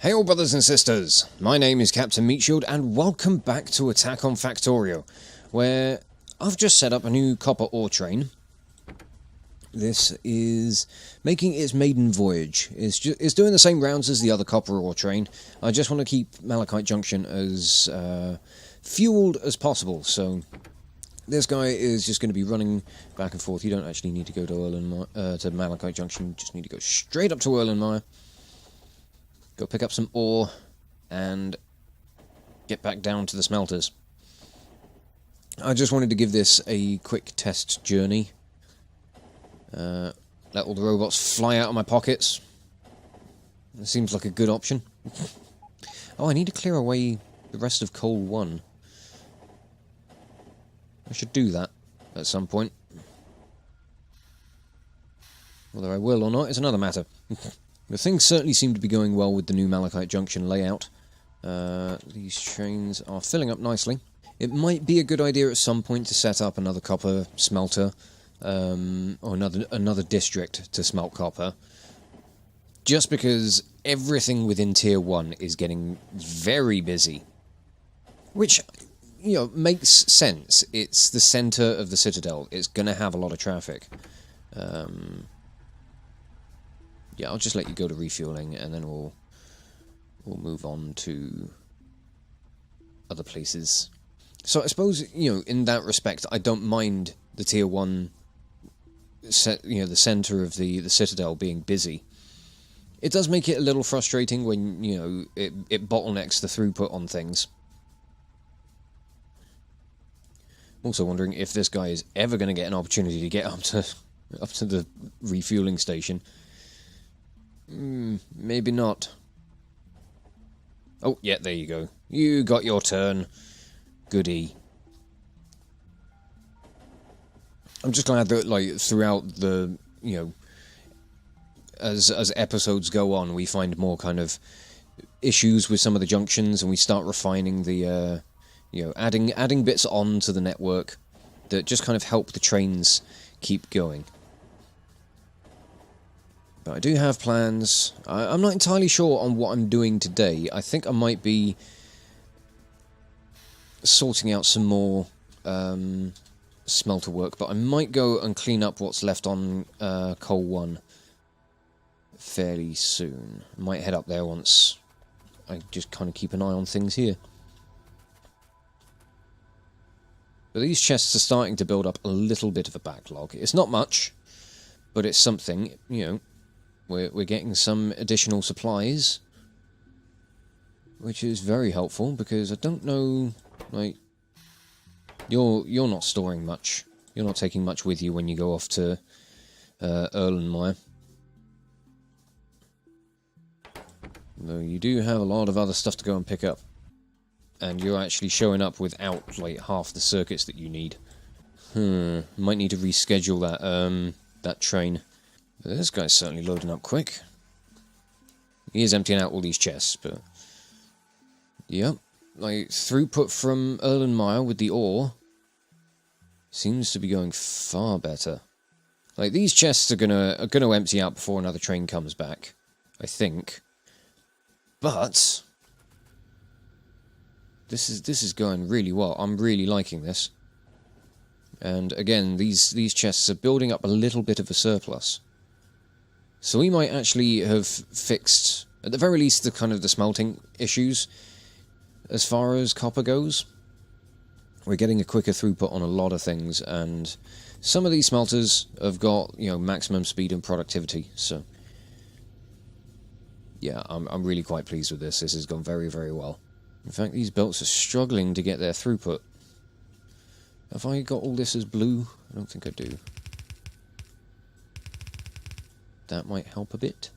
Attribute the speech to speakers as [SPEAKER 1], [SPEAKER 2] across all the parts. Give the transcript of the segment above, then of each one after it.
[SPEAKER 1] Hey all brothers and sisters, my name is Captain Meatshield and welcome back to Attack on Factorio, where I've just set up a new copper ore train. This is making its maiden voyage. It's doing the same rounds as the other copper ore train. I just want to keep Malachite Junction as fueled as possible, so this guy is just going to be running back and forth. You don't actually need to go to Malachite Junction, you just need to go straight up to Erlenmeyer. Go pick up some ore and get back down to the smelters. I just wanted to give this a quick test journey. Let all the robots fly out of my pockets. It seems like a good option. Oh, I need to clear away the rest of Coal 1. I should do that at some point. Whether I will or not is another matter. But things certainly seem to be going well with the new Malachite Junction layout. These trains are filling up nicely. It might be a good idea at some point to set up another copper smelter, or another district to smelt copper. Just because everything within Tier 1 is getting very busy. Which, you know, makes sense. It's the centre of the Citadel. It's going to have a lot of traffic. Yeah, I'll just let you go to refueling, and then we'll move on to other places. So I suppose, you know, in that respect, I don't mind the Tier 1, the centre of the Citadel being busy. It does make it a little frustrating when, you know, it bottlenecks the throughput on things. I'm also wondering if this guy is ever going to get an opportunity to get up to the refueling station. Maybe not. Oh, yeah, there you go. You got your turn. Goody. I'm just glad that, like, throughout the, you know, as episodes go on, we find more kind of issues with some of the junctions, and we start refining the, you know, adding bits on to the network that just kind of help the trains keep going. But I do have plans. I'm not entirely sure on what I'm doing today. I think I might be sorting out some more smelter work, but I might go and clean up what's left on Coal 1 fairly soon. I might head up there once I just kind of keep an eye on things here. But these chests are starting to build up a little bit of a backlog. It's not much, but it's something, you know. We're getting some additional supplies, which is very helpful, because I don't know, like, you're not storing much. You're not taking much with you when you go off to Erlenmeyer. Though you do have a lot of other stuff to go and pick up. And you're actually showing up without, like, half the circuits that you need. Might need to reschedule that train. But this guy's certainly loading up quick. He is emptying out all these chests, but... Yep. Like, throughput from Erlenmeyer with the ore seems to be going far better. Like, these chests are gonna empty out before another train comes back, I think. But this is going really well. I'm really liking this. And again, these chests are building up a little bit of a surplus. So we might actually have fixed, at the very least, the kind of the smelting issues as far as copper goes. We're getting a quicker throughput on a lot of things, and some of these smelters have got, you know, maximum speed and productivity, so yeah, I'm really quite pleased with this. This has gone very, very well. In fact, these belts are struggling to get their throughput. Have I got all this as blue? I don't think I do. That might help a bit.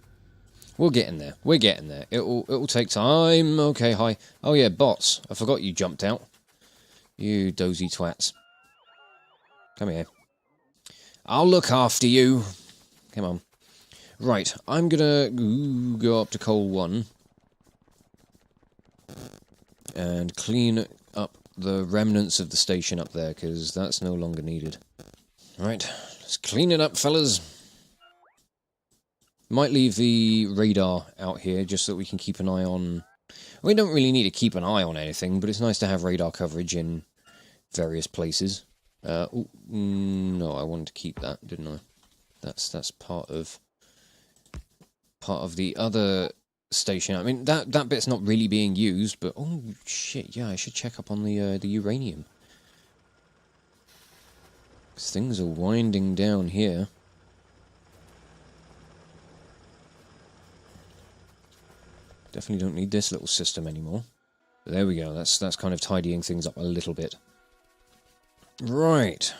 [SPEAKER 1] We're getting there. We're getting there. It'll take time. Okay, hi. Oh yeah, bots. I forgot you jumped out. You dozy twats. Come here. I'll look after you. Come on. Right, I'm gonna go up to Coal 1 and clean up the remnants of the station up there, because that's no longer needed. Right, let's clean it up, fellas. Might leave the radar out here just so that we can keep an eye on... We don't really need to keep an eye on anything, but it's nice to have radar coverage in various places. Oh, no, I wanted to keep that, didn't I? That's part of the other station. I mean, that bit's not really being used, but oh shit, yeah, I should check up on the uranium. 'Cause things are winding down here. Definitely don't need this little system anymore. But there we go. That's kind of tidying things up a little bit. Right.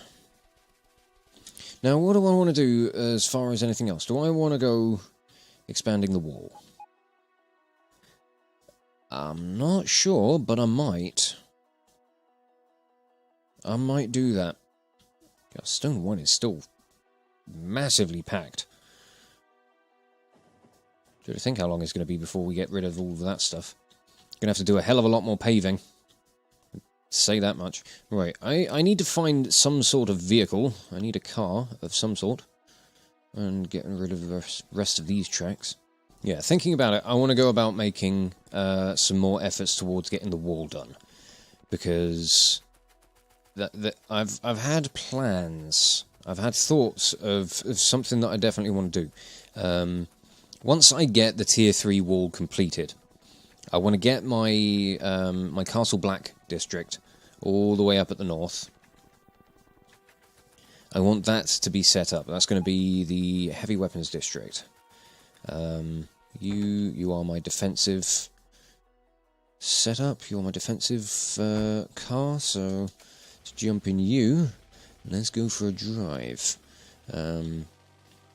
[SPEAKER 1] Now, what do I want to do as far as anything else? Do I want to go expanding the wall? I'm not sure, but I might. I might do that. God, Stone 1 is still massively packed. Trying to think how long it's going to be before we get rid of all of that stuff. Going to have to do a hell of a lot more paving. Say that much. Right, I need to find some sort of vehicle. I need a car of some sort. And getting rid of the rest of these tracks. Yeah, thinking about it, I want to go about making some more efforts towards getting the wall done. Because I've had plans. I've had thoughts of something that I definitely want to do. Once I get the Tier 3 wall completed, I want to get my my Castle Black district all the way up at the north. I want that to be set up. That's going to be the heavy weapons district. You are my defensive setup. You're my defensive car. So let's jump in you. Let's go for a drive.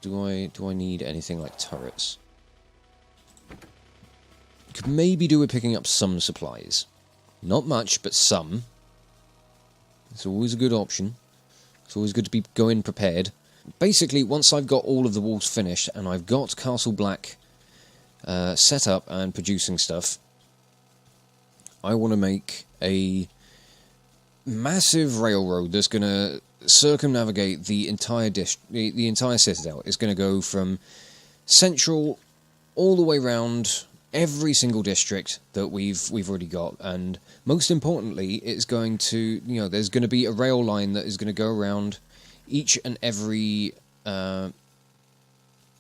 [SPEAKER 1] Do I need anything like turrets? Could maybe do with picking up some supplies. Not much, but some. It's always a good option. It's always good to be going prepared. Basically, once I've got all of the walls finished, and I've got Castle Black set up and producing stuff, I want to make a massive railroad that's going to circumnavigate the entire the entire citadel. It's going to go from central all the way round every single district that we've already got, and most importantly, it's going to, there's going to be a rail line that is going to go around each and every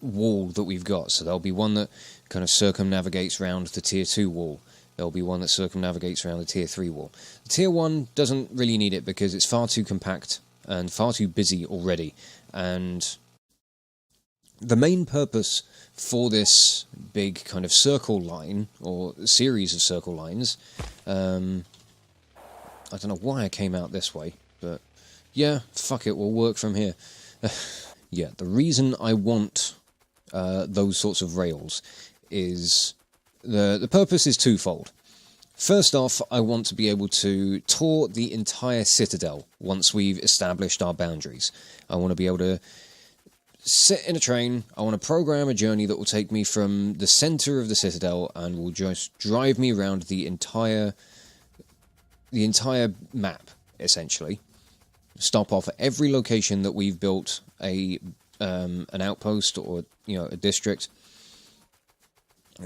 [SPEAKER 1] wall that we've got. So there'll be one that kind of circumnavigates around the Tier 2 wall. There'll be one that circumnavigates around the Tier 3 wall. The Tier 1 doesn't really need it because it's far too compact and far too busy already. And the main purpose for this big kind of circle line, or series of circle lines, I don't know why I came out this way, but yeah, fuck it, we'll work from here. Yeah, the reason I want those sorts of rails is the purpose is twofold. First off, I want to be able to tour the entire citadel once we've established our boundaries. I want to be able to sit in a train. I want to program a journey that will take me from the center of the citadel and will just drive me around the entire map, essentially. Stop off at every location that we've built an outpost or a district,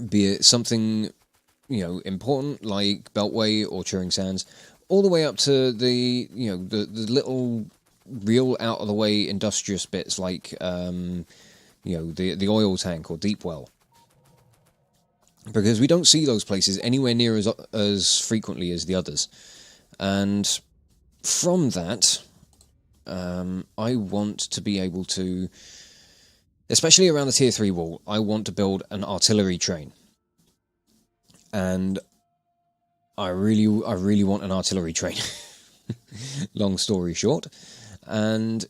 [SPEAKER 1] be it something important like Beltway or Turing Sands, all the way up to the little real out of the way industrious bits like the oil tank or deep well, because we don't see those places anywhere near as frequently as the others. And from that, I want to be able to, especially around the Tier 3 wall, I want to build an artillery train. And I really want an artillery train. Long story short. And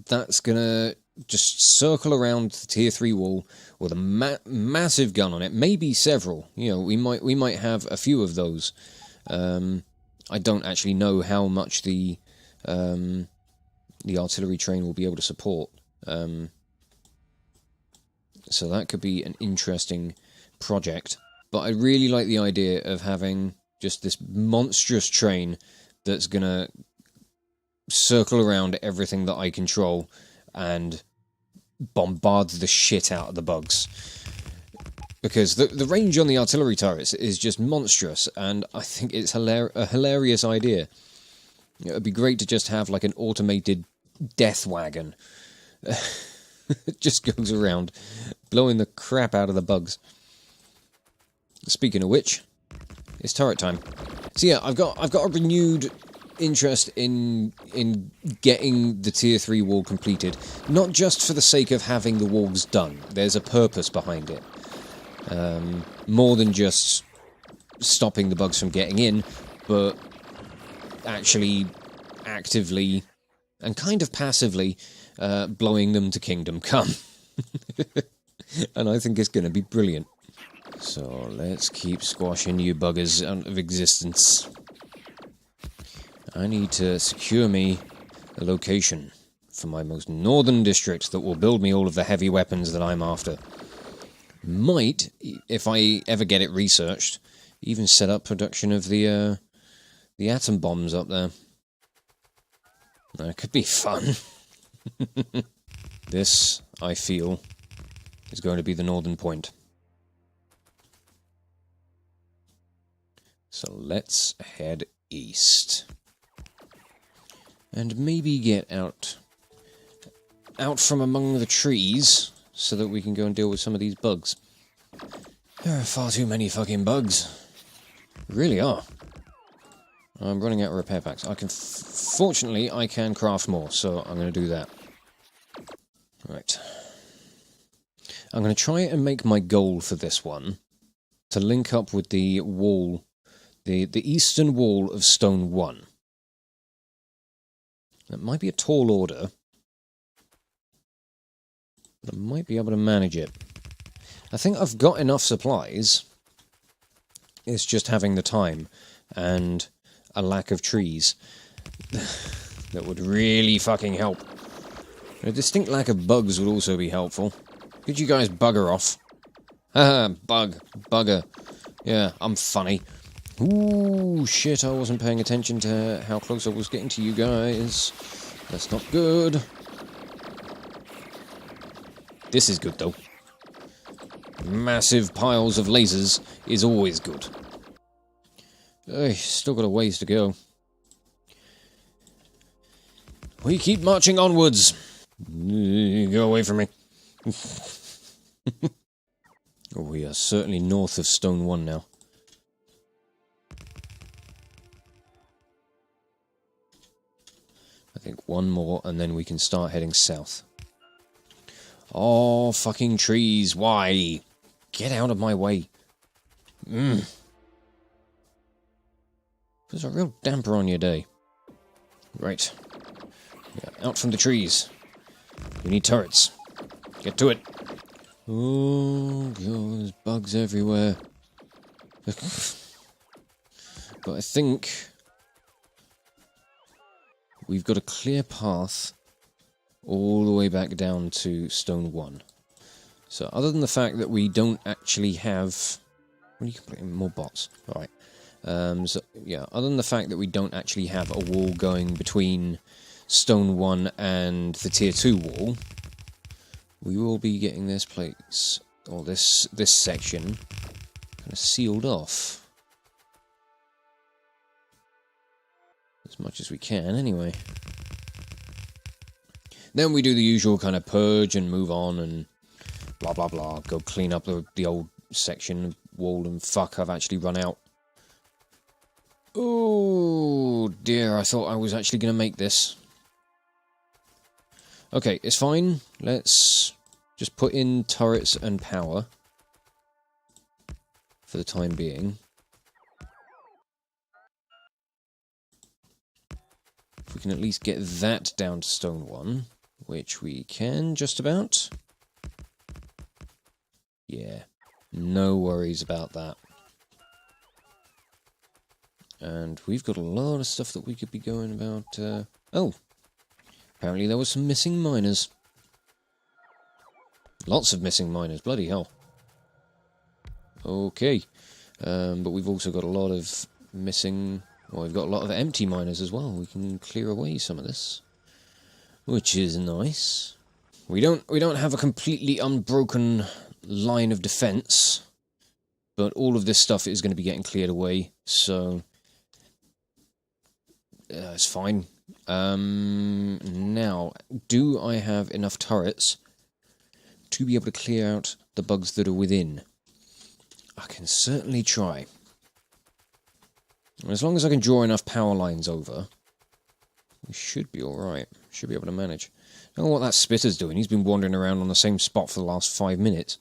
[SPEAKER 1] that's gonna just circle around the Tier 3 wall with a massive gun on it, maybe several. We might have a few of those. I don't actually know how much the artillery train will be able to support. So that could be an interesting project. But I really like the idea of having just this monstrous train that's going to circle around everything that I control and bombards the shit out of the bugs. Because the range on the artillery turrets is just monstrous, and I think it's a hilarious idea. It would be great to just have like an automated death wagon. It just goes around blowing the crap out of the bugs. Speaking of which, it's turret time. So yeah, I've got a renewed interest in getting the tier 3 wall completed, not just for the sake of having the walls done. There's a purpose behind it. More than just stopping the bugs from getting in, but actually actively and kind of passively blowing them to Kingdom Come. And I think it's going to be brilliant. So let's keep squashing you buggers out of existence. I need to secure me a location for my most northern district that will build me all of the heavy weapons that I'm after. Might, if I ever get it researched, even set up production of the atom bombs up there. That could be fun. This, I feel, is going to be the northern point. So let's head east. And maybe get out from among the trees, so that we can go and deal with some of these bugs. There are far too many fucking bugs. Really are. I'm running out of repair packs. Fortunately, I can craft more, so I'm going to do that. Right. I'm going to try and make my goal for this one to link up with the wall, the eastern wall of Stone 1. That might be a tall order, but I might be able to manage it. I think I've got enough supplies. It's just having the time and a lack of trees that would really fucking help. A distinct lack of bugs would also be helpful. Could you guys bugger off? Haha, bugger. Yeah, I'm funny. Ooh, shit, I wasn't paying attention to how close I was getting to you guys. That's not good. This is good, though. Massive piles of lasers is always good. Still got a ways to go. We keep marching onwards. Go away from me. Oh, we are certainly north of Stone 1 now. I think one more and then we can start heading south. Oh, fucking trees, why? Get out of my way. There's a real damper on your day. Right. Yeah, out from the trees. We need turrets. Get to it. Oh, God, there's bugs everywhere. But I think we've got a clear path all the way back down to Stone 1. So other than the fact that we don't actually have... Well, you can put in more bots. Alright. So, yeah, other than the fact that we don't actually have a wall going between Stone 1 and the Tier 2 wall, we will be getting this place, or this section, kind of sealed off. As much as we can, anyway. Then we do the usual kind of purge and move on and blah blah blah. Go clean up the old section of wall and fuck, I've actually run out. Oh dear, I thought I was actually going to make this. Okay, it's fine. Let's just put in turrets and power for the time being. If we can at least get that down to Stone 1, which we can just about. Yeah, no worries about that. And we've got a lot of stuff that we could be going about. Oh, apparently there was some missing miners. Lots of missing miners, bloody hell. Okay, but we've also got a lot of missing... Well, we've got a lot of empty miners as well. We can clear away some of this, which is nice. We don't have a completely unbroken line of defense, but all of this stuff is going to be getting cleared away, so it's fine. Now, do I have enough turrets to be able to clear out the bugs that are within? I can certainly try. As long as I can draw enough power lines over, we should be alright. Should be able to manage. I don't know what that spitter's doing. He's been wandering around on the same spot for the last 5 minutes.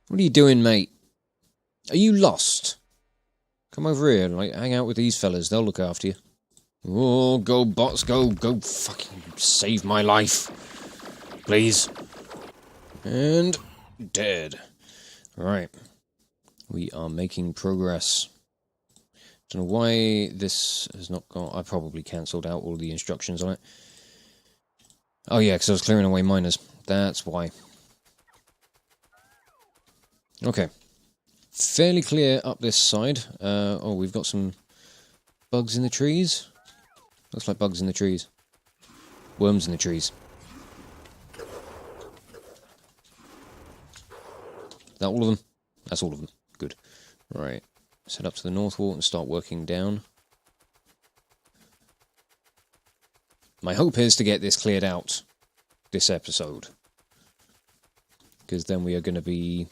[SPEAKER 1] What are you doing, mate? Are you lost? Come over here and hang out with these fellas. They'll look after you. Oh, go bots, go fucking save my life. Please. And dead. Right. We are making progress. Don't know why this has not gone. I probably cancelled out all the instructions on it. Oh yeah, because I was clearing away miners. That's why. Okay. Fairly clear up this side. Oh, we've got some bugs in the trees. Looks like bugs in the trees. Worms in the trees. Is that all of them? That's all of them. Good. Right. Set up to the north wall and start working down. My hope is to get this cleared out this episode. Because then we are going to be...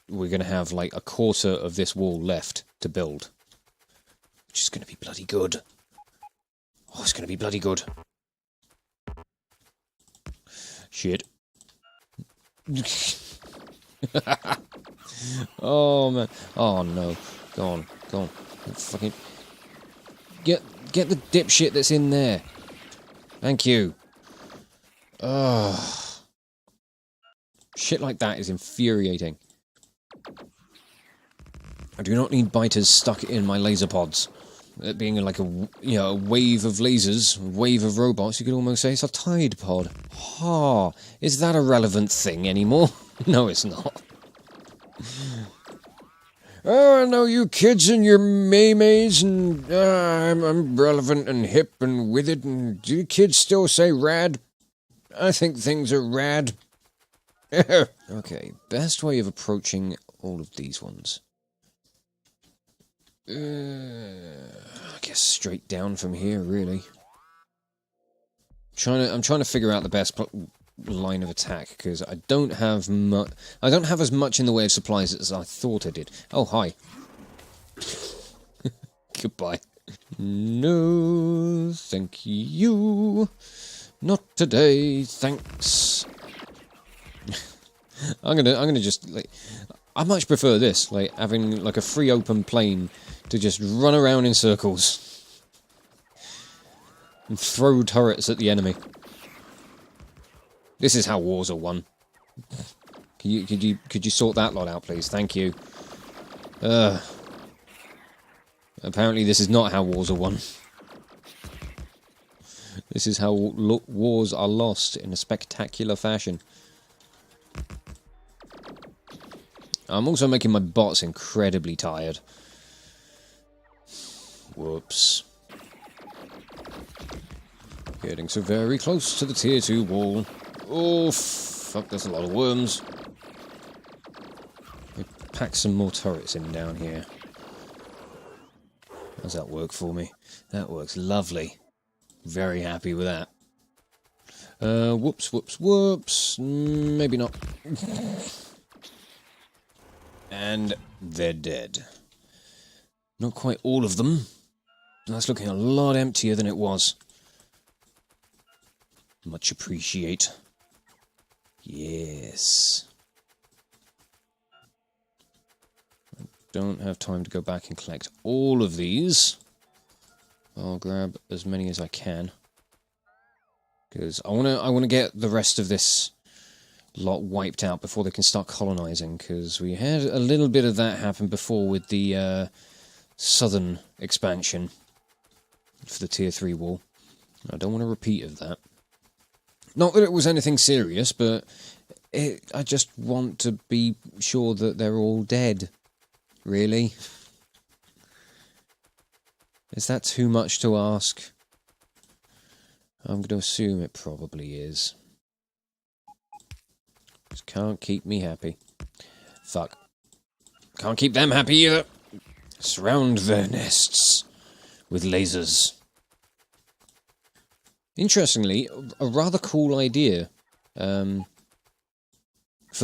[SPEAKER 1] We're going to have like a quarter of this wall left to build. Which is going to be bloody good. Oh, it's going to be bloody good. Shit. Oh, man. Oh, no. Go on. Go on. Fucking... Get the dipshit that's in there. Thank you. Ugh. Shit like that is infuriating. I do not need biters stuck in my laser pods. It being like a, a wave of lasers, a wave of robots, you could almost say it's a tide pod. Ha! Is that a relevant thing anymore? No, it's not. Oh, I know you kids and your maymays, and I'm relevant and hip and with it, and do you kids still say rad? I think things are rad. Okay, best way of approaching all of these ones. I guess straight down from here, really. I'm trying to figure out the best line of attack because I don't have as much in the way of supplies as I thought I did. Oh, hi. Goodbye. No, thank you. Not today, thanks. I'm gonna just I much prefer this, having a free open plain to just run around in circles and throw turrets at the enemy. This is how wars are won. Could you sort that lot out, please? Thank you. Apparently this is not how wars are won. This is how wars are lost in a spectacular fashion. I'm also making my bots incredibly tired. Whoops. Getting so very close to the tier 2 wall. Oh, fuck, there's a lot of worms. Let me pack some more turrets in down here. How's that work for me? That works lovely. Very happy with that. Whoops, whoops, whoops. Maybe not. And they're dead. Not quite all of them. That's looking a lot emptier than it was. Much appreciate. Yes. I don't have time to go back and collect all of these. I'll grab as many as I can. Because I wanna get the rest of this lot wiped out before they can start colonizing, because we had a little bit of that happen before with the southern expansion for the tier 3 wall. I don't want a repeat of that. Not that it was anything serious, but I just want to be sure that they're all dead. Really? Is that too much to ask? I'm going to assume it probably is. Just can't keep me happy. Fuck. Can't keep them happy either. Surround their nests with lasers. Interestingly, a rather cool idea. For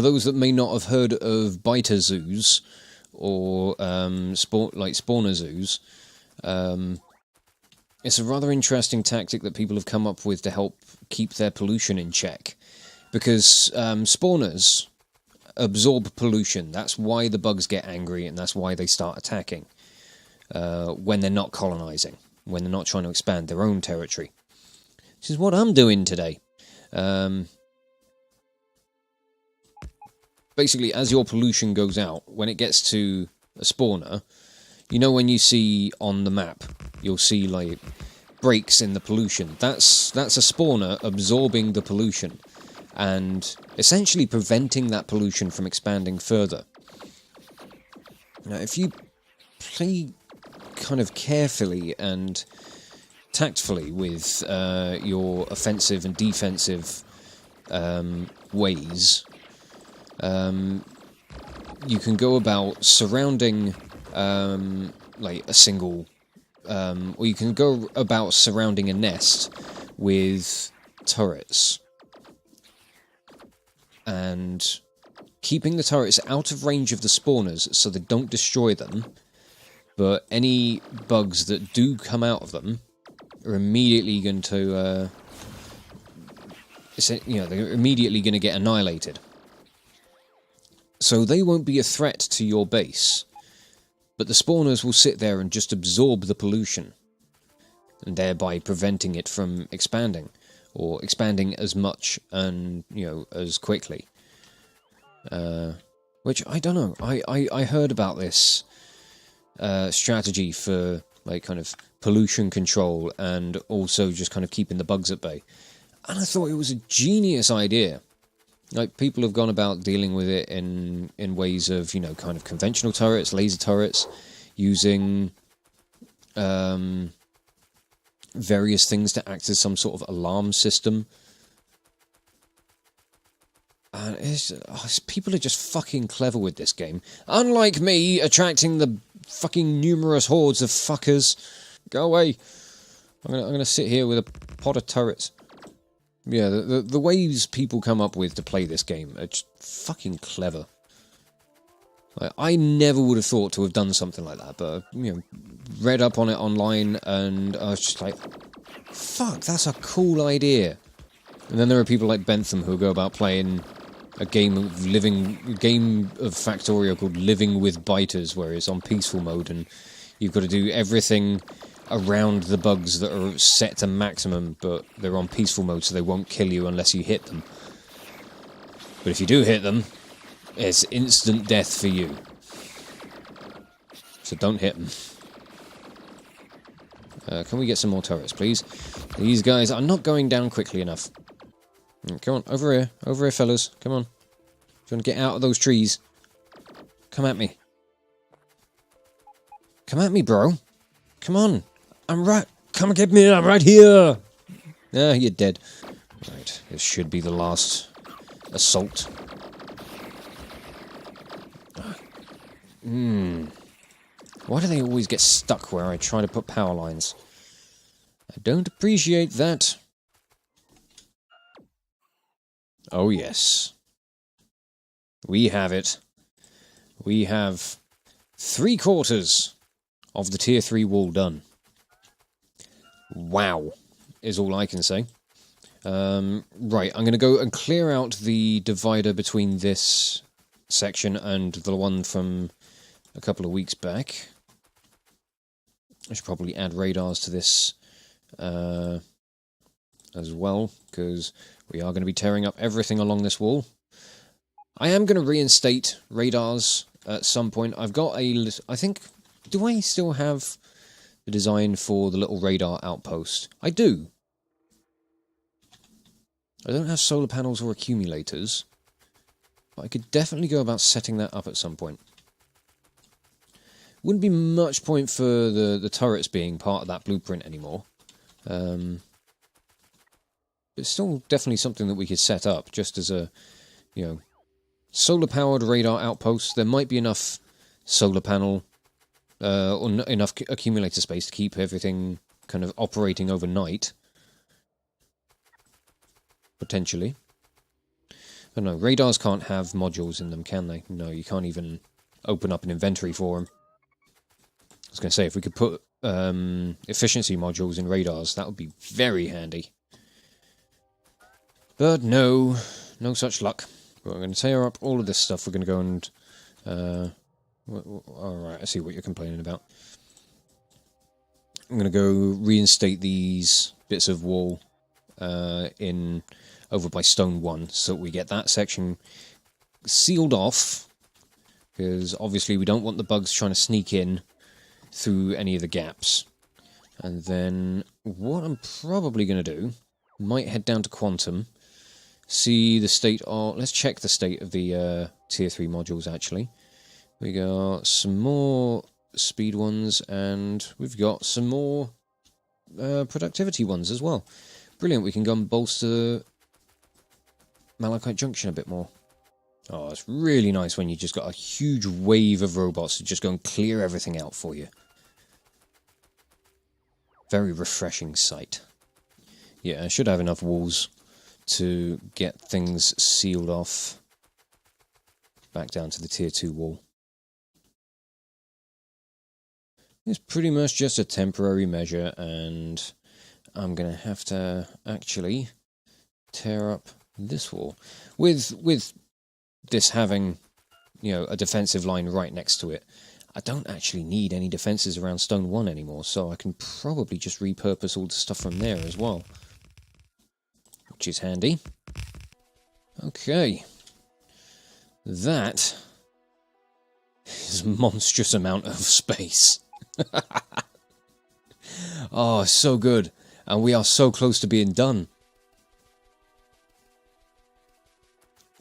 [SPEAKER 1] those that may not have heard of biter zoos, or spawner zoos, it's a rather interesting tactic that people have come up with to help keep their pollution in check. Because spawners absorb pollution. That's why the bugs get angry, and that's why they start attacking. When they're not colonizing. When they're not trying to expand their own territory. This is what I'm doing today. Basically, as your pollution goes out, when it gets to a spawner, you know when you see on the map, you'll see like breaks in the pollution. That's a spawner absorbing the pollution and essentially preventing that pollution from expanding further. Now, if you play kind of carefully and tactfully with your offensive and defensive ways, you can go about surrounding like a single, or you can go about surrounding a nest with turrets and keeping the turrets out of range of the spawners so they don't destroy them, but any bugs that do come out of them are immediately going to, they're immediately going to get annihilated. So they won't be a threat to your base, but the spawners will sit there and just absorb the pollution, and thereby preventing it from expanding, or expanding as much and, as quickly. Which, I don't know, I heard about this strategy for, like, kind of pollution control and also just kind of keeping the bugs at bay. And I thought it was a genius idea. Like, people have gone about dealing with it in ways of, kind of conventional turrets, laser turrets, using various things to act as some sort of alarm system. And people are just fucking clever with this game. Unlike me, attracting the fucking numerous hordes of fuckers. Go away. I'm gonna sit here with a pot of turrets. Yeah, the ways people come up with to play this game are just fucking clever. Like, I never would have thought to have done something like that, but, read up on it online, and I was just like, fuck, that's a cool idea. And then there are people like Bentham who go about playing a game of Factorio called Living with Biters, where it's on peaceful mode, and you've got to do everything around the bugs that are set to maximum, but they're on peaceful mode, so they won't kill you unless you hit them. But if you do hit them, it's instant death for you. So don't hit them. Can we get some more turrets, please? These guys are not going down quickly enough. Come on, over here, fellas. Come on. If you want to get out of those trees, come at me. Come at me, bro. Come on. I'm right. Come and get me. I'm right here. Ah, you're dead. Right. This should be the last assault. Why do they always get stuck where I try to put power lines? I don't appreciate that. Oh, yes. We have it. We have 3/4 of the Tier 3 wall done. Wow, is all I can say. Right, I'm going to go and clear out the divider between this section and the one from a couple of weeks back. I should probably add radars to this as well, because we are going to be tearing up everything along this wall. I am going to reinstate radars at some point. I've got I think, do I still have the design for the little radar outpost? I do. I don't have solar panels or accumulators, but I could definitely go about setting that up at some point. Wouldn't be much point for the turrets being part of that blueprint anymore. it's still definitely something that we could set up just as a, solar-powered radar outpost. There might be enough solar panel or enough accumulator space to keep everything kind of operating overnight. Potentially. I don't know, radars can't have modules in them, can they? No, you can't even open up an inventory for them. I was going to say, if we could put efficiency modules in radars, that would be very handy. But no such luck. We're going to tear up all of this stuff. We're going to go and... Alright, I see what you're complaining about. I'm going to go reinstate these bits of wall over by stone 1, so we get that section sealed off, because obviously we don't want the bugs trying to sneak in through any of the gaps. And then what I'm probably going to do, might head down to Quantum, see the state of... Let's check the state of the tier 3 modules, actually. We got some more speed ones, and we've got some more productivity ones as well. Brilliant, we can go and bolster Malachite Junction a bit more. Oh, it's really nice when you just got a huge wave of robots to just go and clear everything out for you. Very refreshing sight. Yeah, I should have enough walls to get things sealed off back down to the tier 2 wall. It's pretty much just a temporary measure, and I'm going to have to actually tear up this wall. With this having, a defensive line right next to it, I don't actually need any defences around Stone 1 anymore, so I can probably just repurpose all the stuff from there as well. Which is handy. Okay. That is a monstrous amount of space. Oh, so good. And we are so close to being done.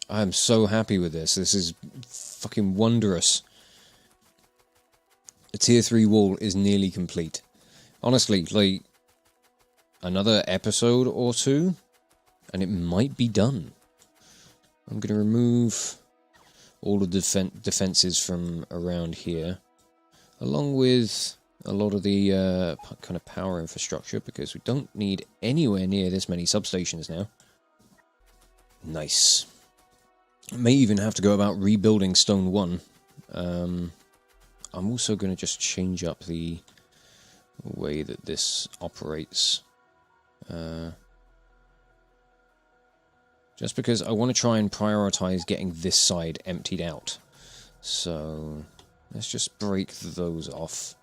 [SPEAKER 1] I am so happy with this. This is fucking wondrous. The tier 3 wall is nearly complete. Honestly, like, another episode or two, and it might be done. I'm going to remove all of the defences from around here, along with a lot of the kind of power infrastructure, because we don't need anywhere near this many substations now. Nice. I may even have to go about rebuilding Stone 1. I'm also going to just change up the way that this operates. Just because I want to try and prioritise getting this side emptied out. So let's just break those off.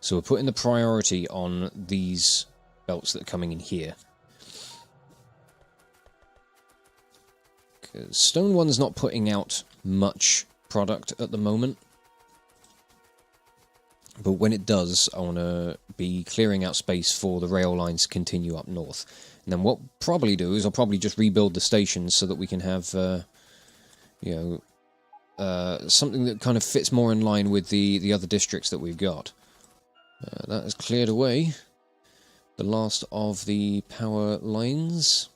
[SPEAKER 1] So we're putting the priority on these belts that are coming in here. Because Stone 1's not putting out much product at the moment. But when it does, I want to be clearing out space for the rail lines to continue up north. And then what I'll probably do is I'll probably just rebuild the stations so that we can have, something that kind of fits more in line with the other districts that we've got. That has cleared away the last of the power lines.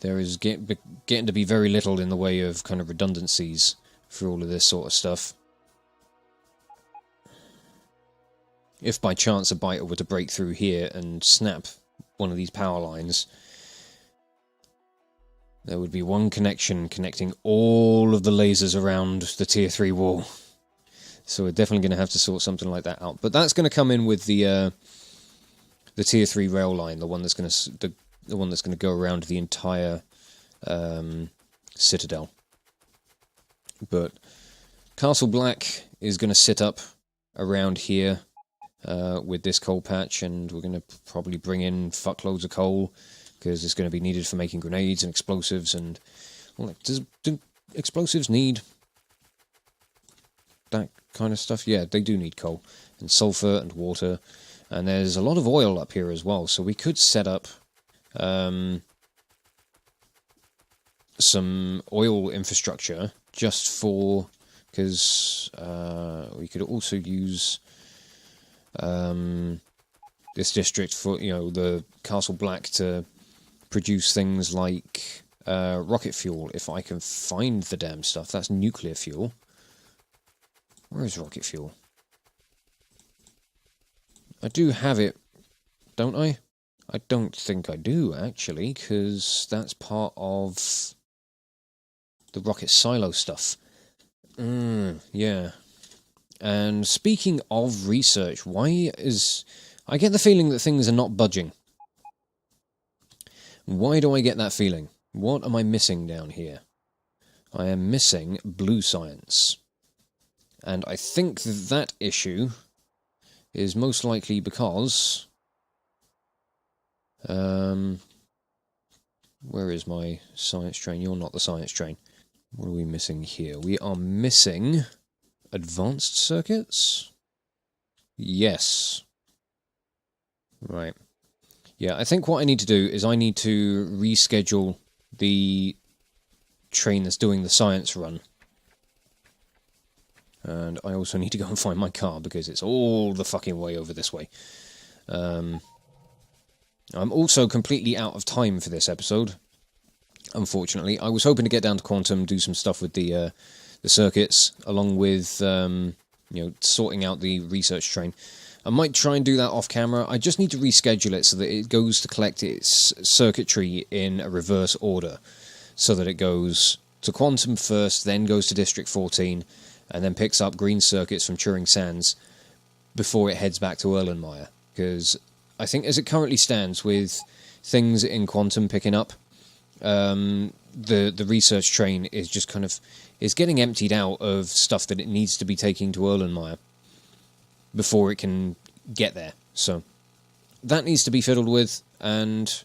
[SPEAKER 1] There is getting to be very little in the way of kind of redundancies for all of this sort of stuff. If by chance a biter were to break through here and snap one of these power lines, there would be one connection connecting all of the lasers around the tier 3 wall. So we're definitely going to have to sort something like that out. But that's going to come in with the tier 3 rail line, the one that's going to go around the entire citadel. But Castle Black is going to sit up around here with this coal patch, and we're going to probably bring in fuckloads of coal because it's going to be needed for making grenades and explosives. And well, do explosives need that kind of stuff? Yeah, they do need coal and sulfur and water, and there's a lot of oil up here as well, so we could set up some oil infrastructure just for, because we could also use this district for, the Castle Black to produce things like rocket fuel, if I can find the damn stuff. That's nuclear fuel. Where is rocket fuel? I do have it, don't I? I don't think I do, actually, because that's part of the rocket silo stuff. Yeah. And speaking of research, why is... I get the feeling that things are not budging. Why do I get that feeling? What am I missing down here? I am missing blue science. And I think that issue is most likely because... where is my science train? You're not the science train. What are we missing here? We are missing advanced circuits? Yes. Right. Yeah, I think what I need to do is I need to reschedule the train that's doing the science run. And I also need to go and find my car because it's all the fucking way over this way. I'm also completely out of time for this episode, unfortunately. I was hoping to get down to Quantum, do some stuff with the circuits, along with you know, sorting out the research train. I might try and do that off camera. I just need to reschedule it so that it goes to collect its circuitry in a reverse order, so that it goes to Quantum first, then goes to District 14, and then picks up green circuits from Turing Sands before it heads back to Erlenmeyer. Because I think as it currently stands, with things in Quantum picking up, the research train is just kind of... is getting emptied out of stuff that it needs to be taking to Erlenmeyer before it can get there. So that needs to be fiddled with, and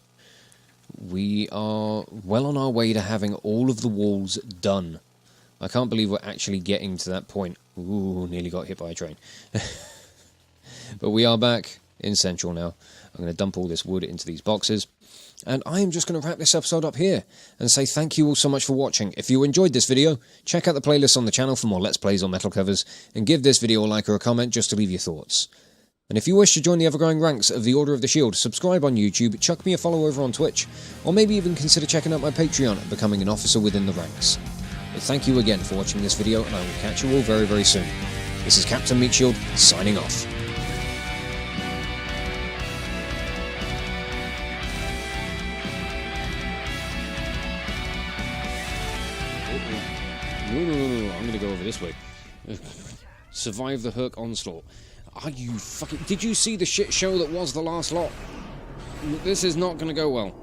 [SPEAKER 1] we are well on our way to having all of the walls done. I can't believe we're actually getting to that point. Ooh, nearly got hit by a train. But we are back in Central now. I'm going to dump all this wood into these boxes. And I am just going to wrap this episode up here and say thank you all so much for watching. If you enjoyed this video, check out the playlist on the channel for more Let's Plays on metal covers, and give this video a like or a comment just to leave your thoughts. And if you wish to join the ever-growing ranks of the Order of the Shield, subscribe on YouTube, chuck me a follow over on Twitch, or maybe even consider checking out my Patreon and becoming an officer within the ranks. But thank you again for watching this video, and I will catch you all very, very soon. This is Captain Meatshield, signing off. No, I'm gonna go over this way. Survive the Herc onslaught. Are you fucking... Did you see the shit show that was the last lot? This is not gonna go well.